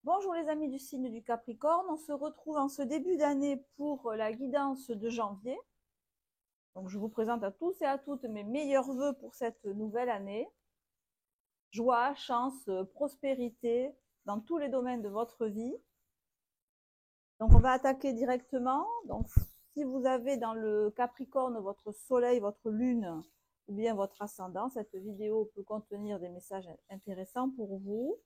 Bonjour les amis du signe du Capricorne, on se retrouve en ce début d'année pour la guidance de janvier. Donc je vous présente à tous et à toutes mes meilleurs vœux pour cette nouvelle année. Joie, chance, prospérité dans tous les domaines de votre vie. Donc on va attaquer directement. Donc si vous avez dans le Capricorne votre soleil, votre lune ou bien votre ascendant, cette vidéo peut contenir des messages intéressants pour vous.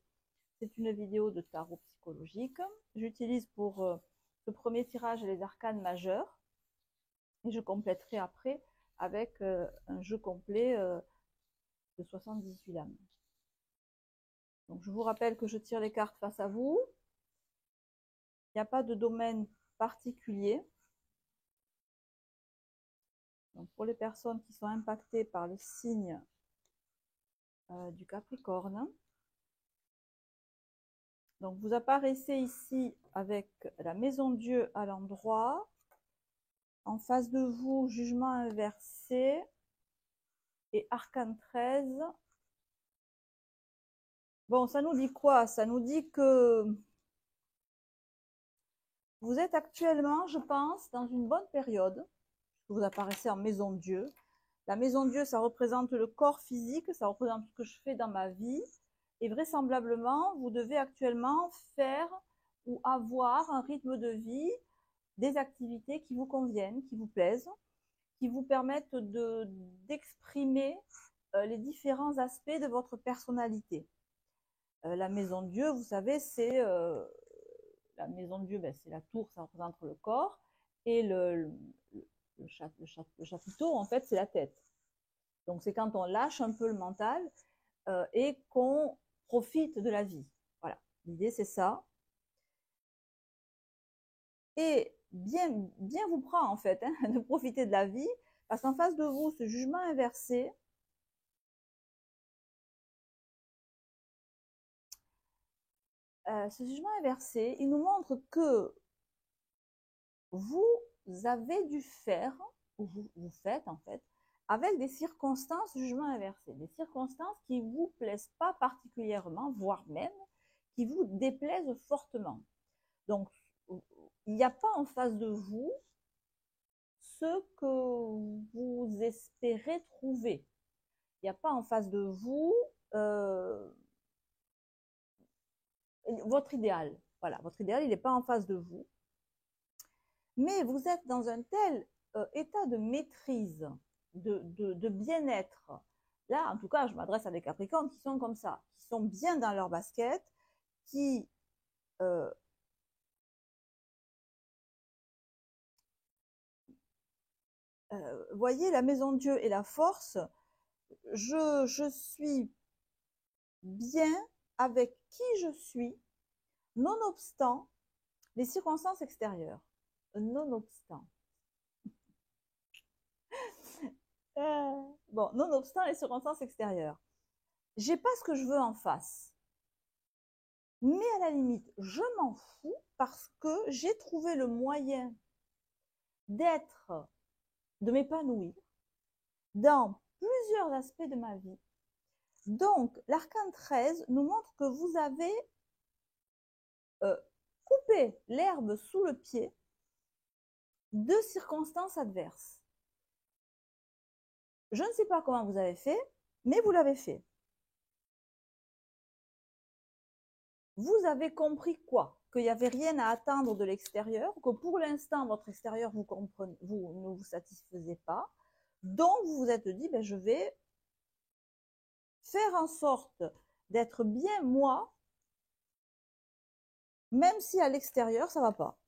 C'est une vidéo de tarot psychologique. J'utilise pour ce premier tirage les arcanes majeurs et je compléterai après avec un jeu complet de 78 lames. Donc je vous rappelle que je tire les cartes face à vous. Il n'y a pas de domaine particulier. Donc pour les personnes qui sont impactées par le signe du Capricorne, donc vous apparaissez ici avec la maison Dieu à l'endroit. En face de vous, jugement inversé et arcane 13. Bon, ça nous dit quoi? Ça nous dit que vous êtes actuellement, je pense, dans une bonne période. Vous apparaissez en maison Dieu. La maison Dieu, ça représente le corps physique, ça représente ce que je fais dans ma vie. Et vraisemblablement, vous devez actuellement faire ou avoir un rythme de vie, des activités qui vous conviennent, qui vous plaisent, qui vous permettent d'exprimer les différents aspects de votre personnalité. La maison de Dieu, vous savez, c'est la maison de Dieu, ben, c'est la tour, ça représente le corps, et le chapiteau, en fait, c'est la tête. Donc c'est quand on lâche un peu le mental et qu'on profite de la vie. Voilà, l'idée c'est ça. Et bien vous prend en fait de profiter de la vie, parce qu'en face de vous, ce jugement inversé, il nous montre que vous avez dû faire, ou vous faites en fait, avec des circonstances jugement inversé, des circonstances qui ne vous plaisent pas particulièrement, voire même qui vous déplaisent fortement. Donc, il n'y a pas en face de vous ce que vous espérez trouver. Il n'y a pas en face de vous votre idéal. Voilà, votre idéal, il n'est pas en face de vous. Mais vous êtes dans un tel état de maîtrise, de bien-être. Là, en tout cas, je m'adresse à des Capricornes qui sont comme ça, qui sont bien dans leur basket, qui voyez, la maison de Dieu et la force, je suis bien avec qui je suis, nonobstant les circonstances extérieures. Nonobstant. Bon, nonobstant les circonstances extérieures. J'ai pas ce que je veux en face. Mais à la limite, je m'en fous parce que j'ai trouvé le moyen d'être, de m'épanouir dans plusieurs aspects de ma vie. Donc, l'arcane 13 nous montre que vous avez coupé l'herbe sous le pied de circonstances adverses. Je ne sais pas comment vous avez fait, mais vous l'avez fait. Vous avez compris quoi? Qu'il n'y avait rien à attendre de l'extérieur, que pour l'instant, votre extérieur ne vous satisfaisait pas. Donc, vous vous êtes dit, ben, je vais faire en sorte d'être bien moi, même si à l'extérieur, ça ne va pas.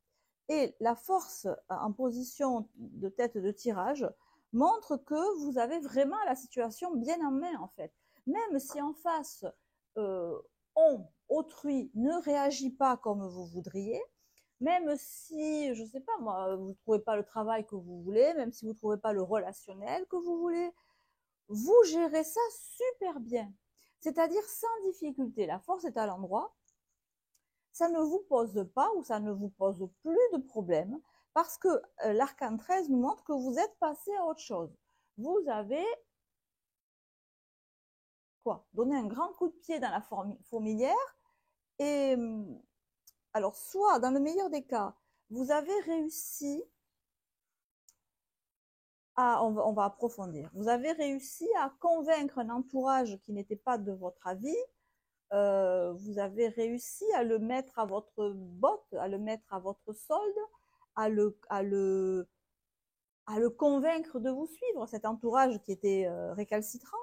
Et la force en position de tête de tirage montre que vous avez vraiment la situation bien en main, en fait. Même si en face, autrui ne réagit pas comme vous voudriez, même si, je ne sais pas moi, vous ne trouvez pas le travail que vous voulez, même si vous ne trouvez pas le relationnel que vous voulez, vous gérez ça super bien. C'est-à-dire sans difficulté. La force est à l'endroit. Ça ne vous pose pas ou ça ne vous pose plus de problème parce que l'arcane 13 nous montre que vous êtes passé à autre chose. Vous avez donné un grand coup de pied dans la fourmilière et Alors, soit, dans le meilleur des cas, vous avez réussi à, on va approfondir, vous avez réussi à convaincre un entourage qui n'était pas de votre avis, vous avez réussi à le mettre à votre botte, à le mettre à votre solde, à le convaincre de vous suivre, cet entourage qui était récalcitrant.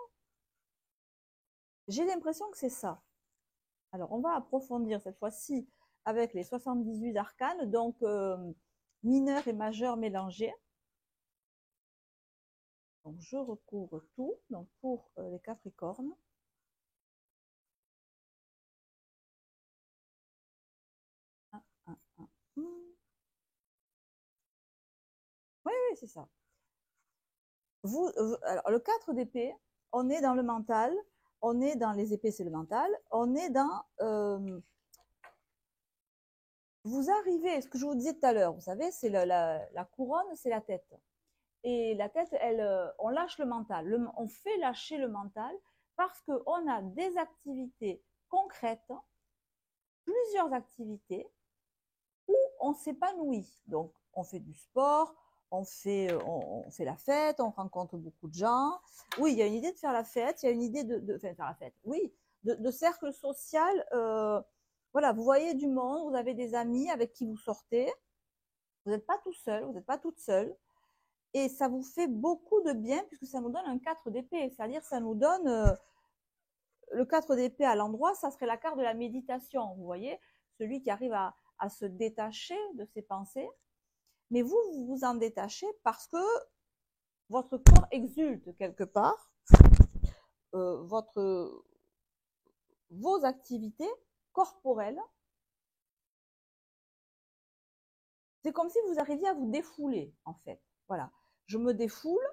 J'ai l'impression que c'est ça. Alors, on va approfondir cette fois-ci avec les 78 arcanes, donc mineurs et majeurs mélangés. Donc, je recouvre tout, donc pour les Capricornes. Oui, oui, c'est ça. Alors, le 4 d'épée, on est dans le mental, on est dans les épées, c'est le mental, on est dans... vous arrivez, ce que je vous disais tout à l'heure, vous savez, c'est la couronne, c'est la tête. Et la tête, on lâche le mental, on fait lâcher le mental parce qu'on a des activités concrètes, plusieurs activités où on s'épanouit. Donc, on fait du sport, on fait la fête, on rencontre beaucoup de gens. Oui, il y a une idée de faire la fête, il y a une idée de faire la fête. Oui, de cercle social. Voilà, vous voyez du monde, vous avez des amis avec qui vous sortez. Vous n'êtes pas tout seul, vous n'êtes pas toute seule. Et ça vous fait beaucoup de bien puisque ça nous donne un 4 d'épée. C'est-à-dire ça nous donne le 4 d'épée à l'endroit, ça serait la carte de la méditation. Vous voyez, celui qui arrive à se détacher de ses pensées. Mais vous vous en détachez parce que votre corps exulte quelque part, vos activités corporelles. C'est comme si vous arriviez à vous défouler, en fait. Voilà, je me défoule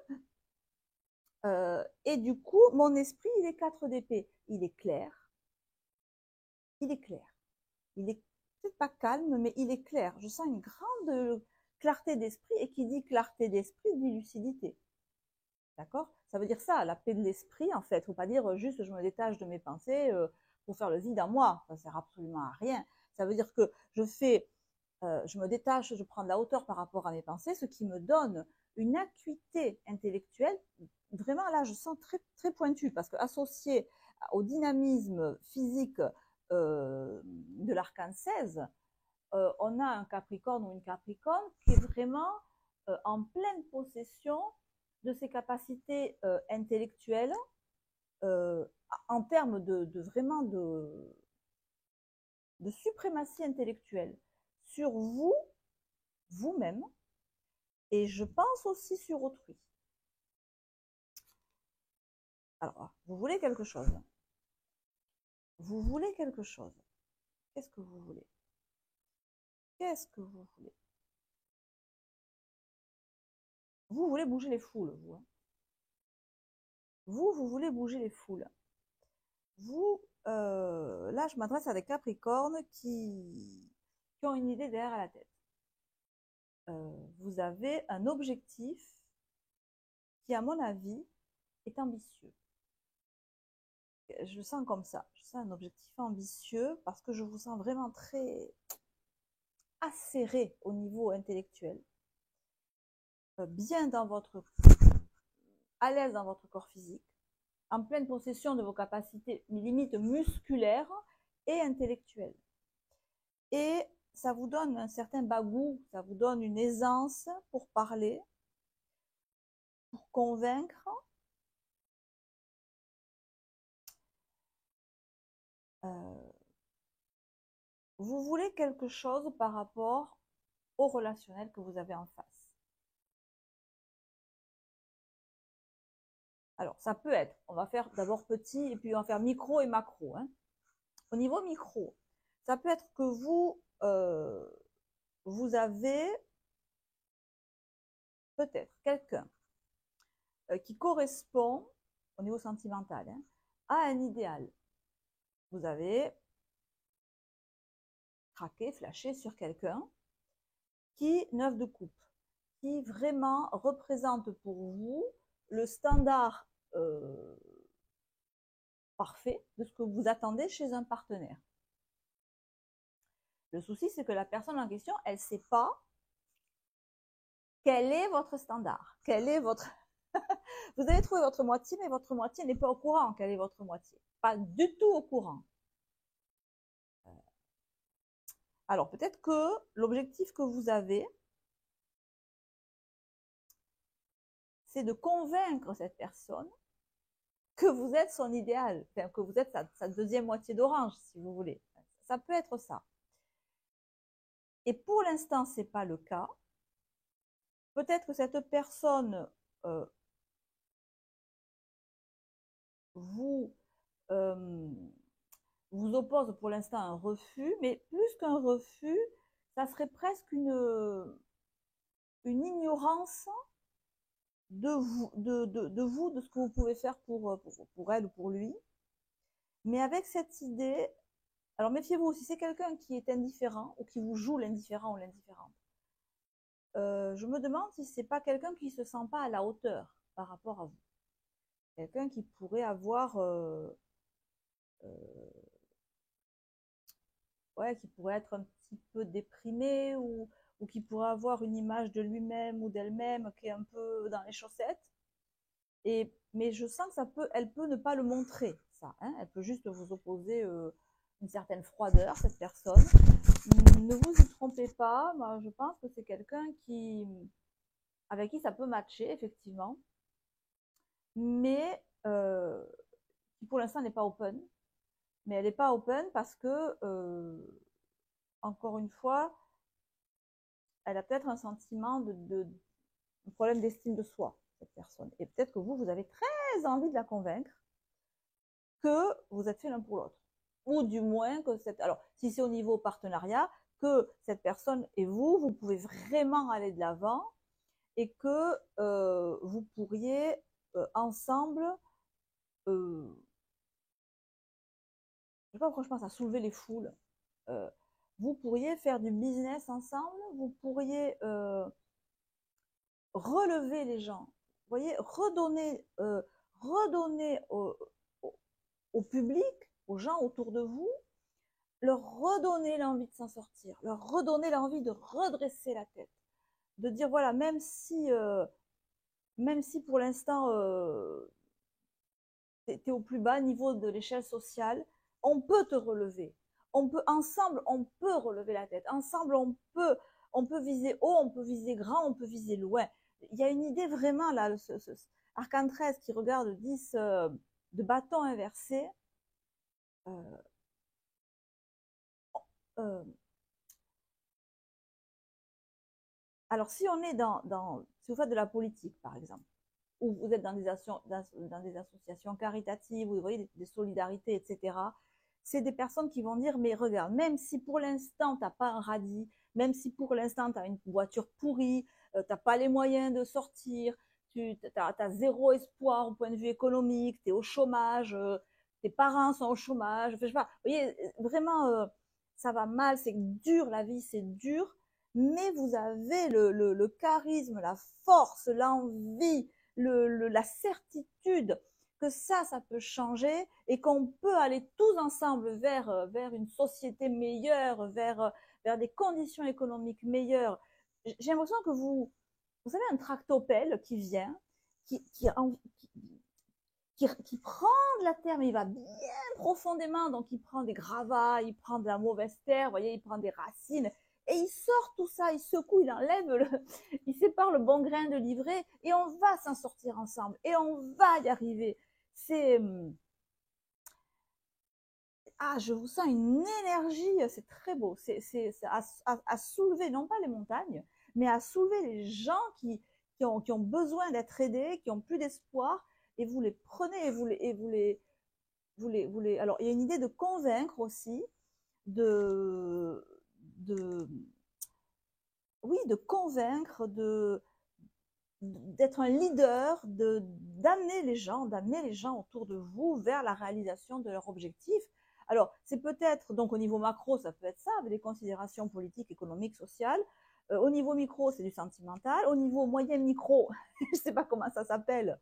et du coup, mon esprit, il est 4 d'épée. Il est clair, il est clair. Il est peut-être pas calme, mais il est clair. Je sens une grande clarté d'esprit et qui dit clarté d'esprit dit lucidité. D'accord? Ça veut dire ça, la paix de l'esprit, en fait. Il ne faut pas dire juste je me détache de mes pensées pour faire le vide en moi. Ça ne sert absolument à rien. Ça veut dire que je me détache, je prends de la hauteur par rapport à mes pensées, ce qui me donne une acuité intellectuelle. Vraiment, là, je sens très, très pointue parce qu'associé au dynamisme physique de l'arcane 16, on a un Capricorne ou une Capricorne qui est vraiment en pleine possession de ses capacités intellectuelles en termes vraiment de suprématie intellectuelle sur vous, vous-même, et je pense aussi sur autrui. Alors, vous voulez quelque chose. Vous voulez quelque chose. Qu'est-ce que vous voulez? Qu'est-ce que vous voulez? Vous voulez bouger les foules, vous. Hein. Vous voulez bouger les foules. Vous, là, je m'adresse à des Capricornes qui ont une idée derrière la tête. Vous avez un objectif qui, à mon avis, est ambitieux. Je le sens comme ça. Je sens un objectif ambitieux parce que je vous sens vraiment très acéré au niveau intellectuel, bien dans votre, à l'aise dans votre corps physique, en pleine possession de vos capacités limites musculaires et intellectuelles. Et ça vous donne un certain bagou, ça vous donne une aisance pour parler, pour convaincre. Vous voulez quelque chose par rapport au relationnel que vous avez en face. Alors, ça peut être, on va faire d'abord petit et puis on va faire micro et macro. Hein. Au niveau micro, ça peut être que vous avez peut-être quelqu'un qui correspond au niveau sentimental hein, à un idéal. Vous avez craqué, flashé sur quelqu'un qui, 9 de coupe, qui vraiment représente pour vous le standard parfait de ce que vous attendez chez un partenaire. Le souci, c'est que la personne en question, elle ne sait pas quel est votre standard, quel est votre... Vous avez trouvé votre moitié, mais votre moitié n'est pas au courant quelle est votre moitié. Pas du tout au courant. Alors, peut-être que l'objectif que vous avez, c'est de convaincre cette personne que vous êtes son idéal, enfin, que vous êtes sa deuxième moitié d'orange, si vous voulez. Ça peut être ça. Et pour l'instant, ce n'est pas le cas. Peut-être que cette personne vous oppose pour l'instant un refus, mais plus qu'un refus, ça serait presque une ignorance de vous, de ce que vous pouvez faire pour elle ou pour lui. Mais avec cette idée, alors méfiez-vous, si c'est quelqu'un qui est indifférent ou qui vous joue l'indifférent ou l'indifférente, je me demande si c'est pas quelqu'un qui se sent pas à la hauteur par rapport à vous. Quelqu'un qui pourrait avoir qui pourrait être un petit peu déprimé ou qui pourrait avoir une image de lui-même ou d'elle-même qui est un peu dans les chaussettes. Mais je sens que elle peut ne pas le montrer, ça. Hein, elle peut juste vous opposer une certaine froideur, cette personne. Ne vous y trompez pas, moi, je pense que c'est quelqu'un avec qui ça peut matcher, effectivement, mais qui pour l'instant n'est pas open. Mais elle n'est pas open parce que, encore une fois, elle a peut-être un sentiment un problème d'estime de soi, cette personne. Et peut-être que vous avez très envie de la convaincre que vous êtes fait l'un pour l'autre. Ou du moins que alors, si c'est au niveau partenariat, que cette personne et vous pouvez vraiment aller de l'avant et que vous pourriez ensemble, je ne sais pas pourquoi je pense à soulever les foules, vous pourriez faire du business ensemble, vous pourriez relever les gens, vous voyez, redonner au public, aux gens autour de vous, leur redonner l'envie de s'en sortir, leur redonner l'envie de redresser la tête, de dire voilà, même si pour l'instant tu es au plus bas niveau de l'échelle sociale, on peut te relever. Ensemble, on peut relever la tête. Ensemble, on peut viser haut, on peut viser grand, on peut viser loin. Il y a une idée vraiment là, Arcane 13 qui regarde 10 de bâtons inversés. Alors, si on est si vous faites de la politique, par exemple, ou vous êtes dans des associations caritatives, vous voyez des solidarités, etc., c'est des personnes qui vont dire, mais regarde, même si pour l'instant, tu n'as pas un radis, même si pour l'instant, tu as une voiture pourrie, tu n'as pas les moyens de sortir, tu as zéro espoir au point de vue économique, tu es au chômage, tes parents sont au chômage, enfin, je sais pas, vous voyez, vraiment, ça va mal, c'est dur, la vie, c'est dur, mais vous avez le charisme, la force, l'envie, la certitude que ça peut changer et qu'on peut aller tous ensemble vers une société meilleure, vers des conditions économiques meilleures. J'ai l'impression que vous avez un tractopelle qui vient, qui prend de la terre, mais il va bien profondément, donc il prend des gravats, il prend de la mauvaise terre, vous voyez, il prend des racines, et il sort tout ça, il secoue, il enlève, il sépare le bon grain de l'ivraie, et on va s'en sortir ensemble, et on va y arriver. Je vous sens une énergie, c'est très beau, c'est à soulever, non pas les montagnes, mais à soulever les gens qui ont besoin d'être aidés, qui ont plus d'espoir, et vous les prenez et vous les... Alors, il y a une idée de convaincre aussi, oui, de convaincre, d'être un leader, d'amener les gens autour de vous vers la réalisation de leurs objectifs. Alors, c'est peut-être, donc au niveau macro, ça peut être ça, avec des considérations politiques, économiques, sociales. Au niveau micro, c'est du sentimental. Au niveau moyen micro, je ne sais pas comment ça s'appelle,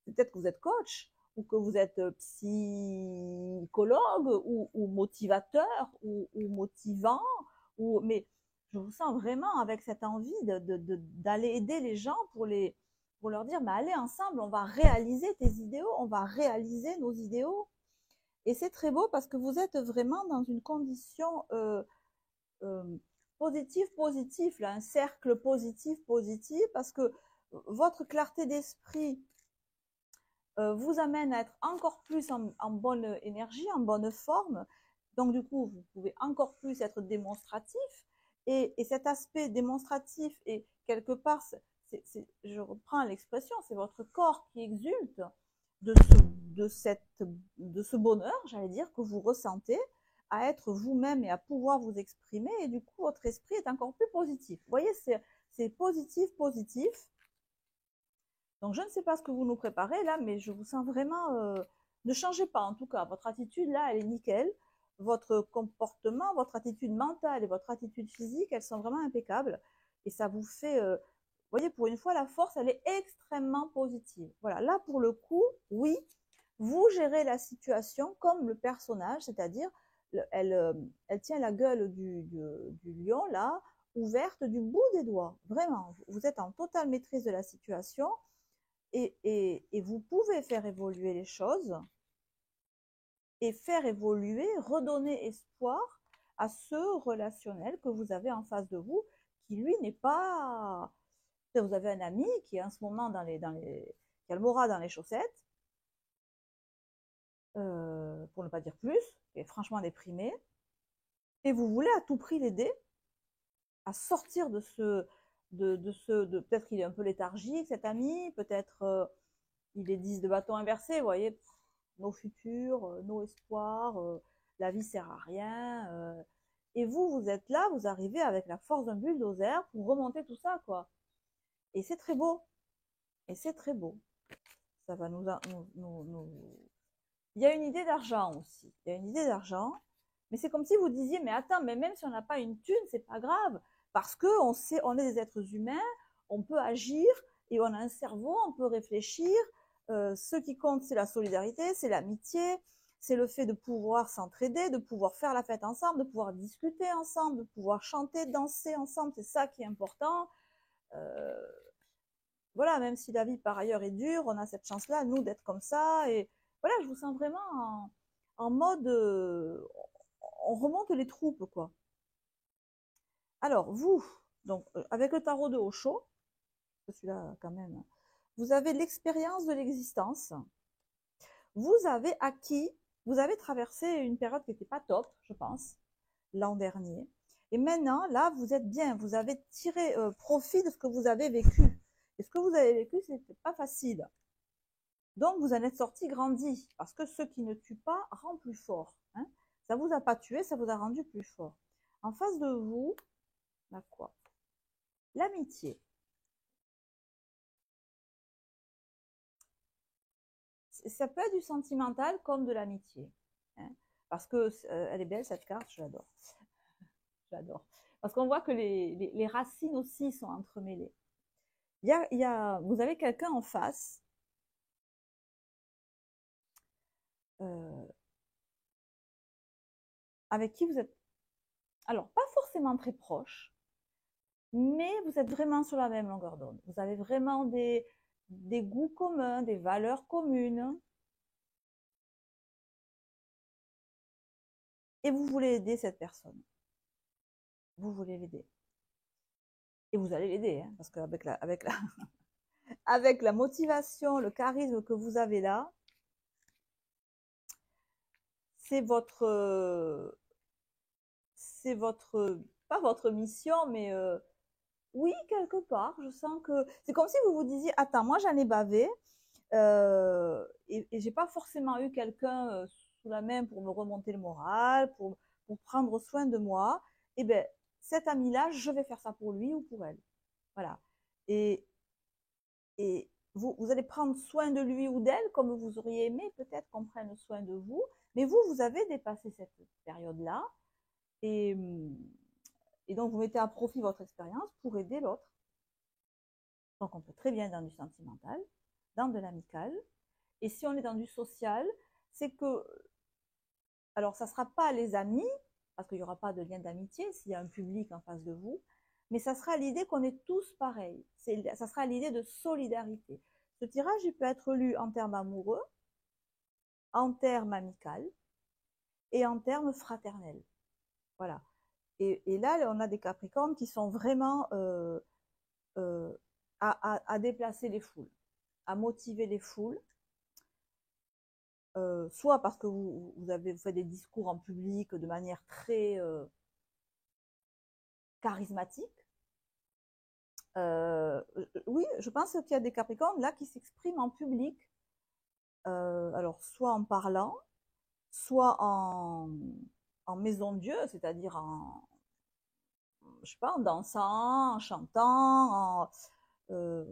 peut-être que vous êtes coach, ou que vous êtes psychologue, ou motivateur, ou motivant, mais je vous sens vraiment avec cette envie d'aller aider les gens pour leur dire, mais allez ensemble, on va réaliser tes idéaux, on va réaliser nos idéaux. Et c'est très beau parce que vous êtes vraiment dans une condition positive, là, un cercle positif, parce que votre clarté d'esprit vous amène à être encore plus en bonne énergie, en bonne forme. Donc, du coup, vous pouvez encore plus être démonstratif. Et cet aspect démonstratif, et quelque part, je reprends l'expression, c'est votre corps qui exulte de ce bonheur, j'allais dire, que vous ressentez, à être vous-même et à pouvoir vous exprimer. Et du coup, votre esprit est encore plus positif. Vous voyez, c'est positif. Donc, je ne sais pas ce que vous nous préparez là, mais je vous sens vraiment... ne changez pas, en tout cas. Votre attitude, là, elle est nickel. Votre comportement, votre attitude mentale et votre attitude physique, elles sont vraiment impeccables. Et ça vous fait... vous voyez, pour une fois, la force, elle est extrêmement positive. Voilà, là, pour le coup, oui, vous gérez la situation comme le personnage, c'est-à-dire, elle tient la gueule du lion, là, ouverte du bout des doigts. Vraiment, vous êtes en totale maîtrise de la situation. Et vous pouvez faire évoluer les choses et faire évoluer, redonner espoir à ce relationnel que vous avez en face de vous, qui lui n'est pas... Vous avez un ami qui est en ce moment qui a le moral dans les chaussettes, pour ne pas dire plus, qui est franchement déprimé, et vous voulez à tout prix l'aider à sortir de peut-être qu'il est un peu léthargique, cet ami, peut-être il est 10 de bâton inversé, vous voyez, nos futurs, nos espoirs, la vie sert à rien. Et vous êtes là, vous arrivez avec la force d'un bulldozer pour remonter tout ça, quoi. Et c'est très beau. Et c'est très beau. Ça va Il y a une idée d'argent aussi. Il y a une idée d'argent. Mais c'est comme si vous disiez, mais attends, mais même si on n'a pas une thune, c'est pas grave. Parce qu'on on est des êtres humains, on peut agir et on a un cerveau, on peut réfléchir. Ce qui compte, c'est la solidarité, c'est l'amitié, c'est le fait de pouvoir s'entraider, de pouvoir faire la fête ensemble, de pouvoir discuter ensemble, de pouvoir chanter, danser ensemble. C'est ça qui est important. Voilà, même si la vie par ailleurs est dure, on a cette chance-là, nous, d'être comme ça. Et voilà, je vous sens vraiment en mode, on remonte les troupes, quoi. Alors, vous, donc, avec le tarot de Osho, celui-là, quand même, vous avez l'expérience de l'existence. Vous avez acquis, vous avez traversé une période qui n'était pas top, je pense, l'an dernier. Et maintenant, là, vous êtes bien, vous avez tiré profit de ce que vous avez vécu. Et ce que vous avez vécu, c'était pas facile. Donc, vous en êtes sorti grandi, parce que ce qui ne tue pas rend plus fort. Hein. Ça ne vous a pas tué, ça vous a rendu plus fort. En face de vous, là quoi? L'amitié. Ça peut être du sentimental comme de l'amitié. Hein, parce que elle est belle cette carte, je l'adore. J'adore. Parce qu'on voit que les racines aussi sont entremêlées. Vous avez quelqu'un en face avec qui vous êtes, alors pas forcément très proche, mais vous êtes vraiment sur la même longueur d'onde. Vous avez vraiment des goûts communs, des valeurs communes. Et vous voulez aider cette personne. Vous voulez l'aider. Et vous allez l'aider, hein, parce qu'avec avec la motivation, le charisme que vous avez là, c'est pas votre mission, mais oui, quelque part, je sens que c'est comme si vous vous disiez, attends, moi j'en ai bavé, et j'ai pas forcément eu quelqu'un sous la main pour me remonter le moral, pour prendre soin de moi. Et ben cet ami-là, je vais faire ça pour lui ou pour elle. Voilà. Et, et vous allez prendre soin de lui ou d'elle comme vous auriez aimé peut-être qu'on prenne soin de vous. Mais vous avez dépassé cette période-là. Et, et donc, vous mettez à profit votre expérience pour aider l'autre. Donc, on peut très bien être dans du sentimental, dans de l'amical. Et si on est dans du social, c'est que, alors ça ne sera pas les amis, parce qu'il n'y aura pas de lien d'amitié s'il y a un public en face de vous, mais ça sera l'idée qu'on est tous pareils. Ça sera l'idée de solidarité. Ce tirage, il peut être lu en termes amoureux, en termes amicaux et en termes fraternels. Voilà. Et là, on a des Capricornes qui sont vraiment à déplacer les foules, à motiver les foules, soit parce que vous faites des discours en public de manière très charismatique. Oui, je pense qu'il y a des Capricornes là qui s'expriment en public, alors soit en parlant, soit en maison de Dieu, c'est-à-dire je sais pas, en dansant, en chantant, euh,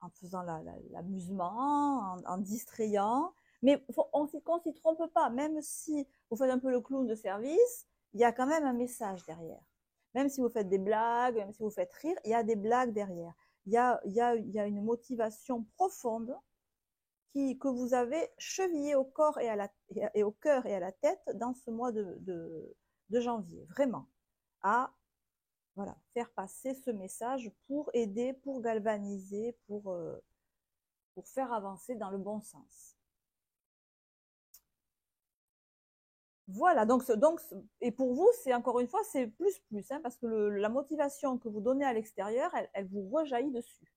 en faisant l'amusement, en distrayant. Mais on ne s'y trompe pas, même si vous faites un peu le clown de service, il y a quand même un message derrière. Même si vous faites des blagues, même si vous faites rire, il y a des blagues derrière. Il y a une motivation profonde que vous avez chevillée au corps et au cœur et à la tête dans ce mois de janvier, vraiment, à voilà, faire passer ce message pour aider, pour galvaniser, pour faire avancer dans le bon sens. Voilà, et pour vous, c'est encore une fois, c'est plus, hein, parce que la motivation que vous donnez à l'extérieur, elle vous rejaillit dessus.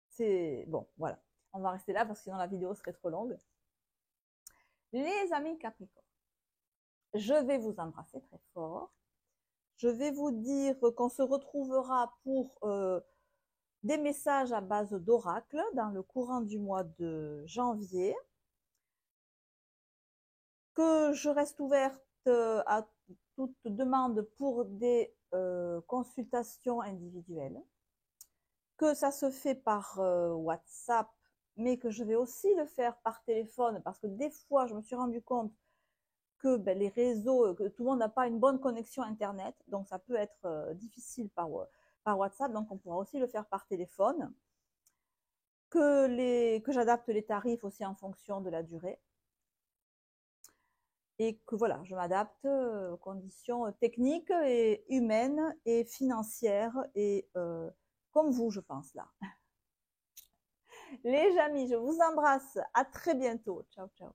C'est bon, voilà. On va rester là parce que sinon la vidéo serait trop longue. Les amis Capricorne, je vais vous embrasser très fort. Je vais vous dire qu'on se retrouvera pour des messages à base d'oracle dans le courant du mois de janvier, que je reste ouverte à toute demande pour des consultations individuelles, que ça se fait par WhatsApp, mais que je vais aussi le faire par téléphone, parce que des fois, je me suis rendu compte que les réseaux, que tout le monde n'a pas une bonne connexion Internet, donc ça peut être difficile par WhatsApp, donc on pourra aussi le faire par téléphone, que j'adapte les tarifs aussi en fonction de la durée, et que voilà, je m'adapte aux conditions techniques et humaines et financières, et comme vous, je pense là. Les amis, je vous embrasse, à très bientôt, ciao ciao.